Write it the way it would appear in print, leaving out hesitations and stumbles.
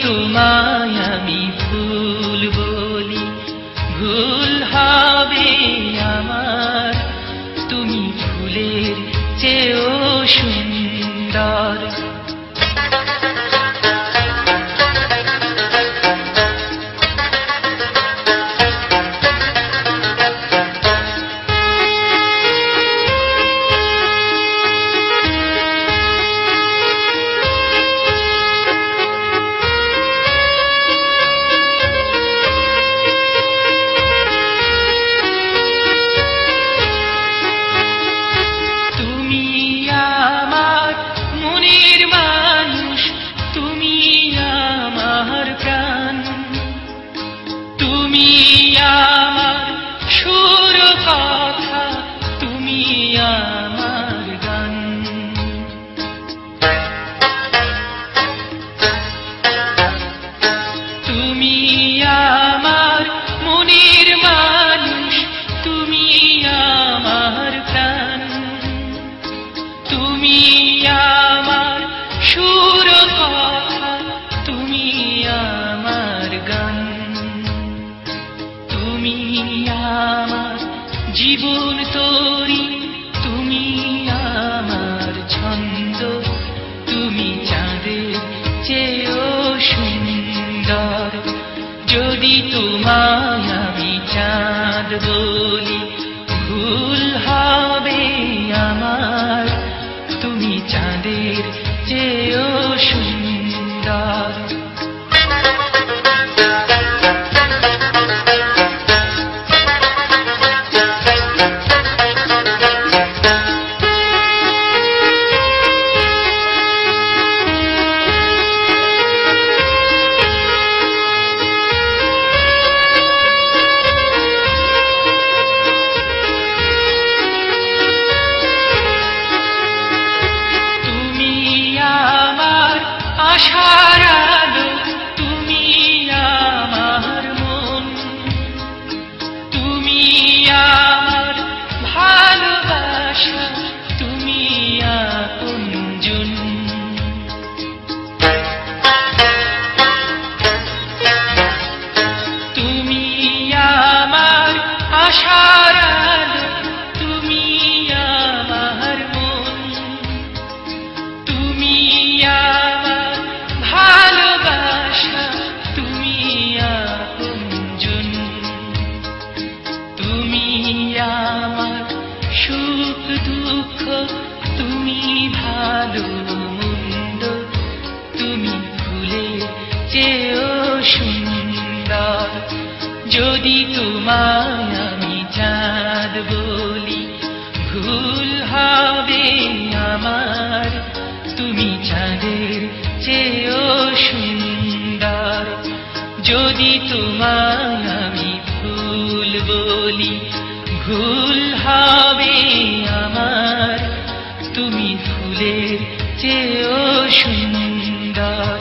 তোমায় আমি ভুল বলি, ভুল হবে আমার। তুমি ফুলের চেয়েও সুন্দর। জীবন তোরি তুমি আমার ছন্দ, তুমি চাঁদের চেয়েও সুন্দর। যদি তোমায় আমি চাঁদ বলি, ভুল হবে আমার। তুমি চাঁদের চেয়েও সুন্দর। আশার আলো তুমি আমার মন, তুমি আমার ভালোবাসা, তুমি আপনজন। তুমি আমার আশার আলো, তুমি আমার মন, তুমি ভালোবাসা, তুমি আপনজন। তুমি আমার সুখ দুঃখ, তুমি ভালো মন্দ, তুমি ফুলের চেয়েও সুন্দর। যদি তোমায় আমি চাঁদ বলি, ভুল হবে আমার। তুমি চাঁদের চেয়েও সুন্দর। যদি তোমায় আমি ভুল বলি, ভুল হবে আমার। তুমি ফুলের চেয়েও সুন্দর।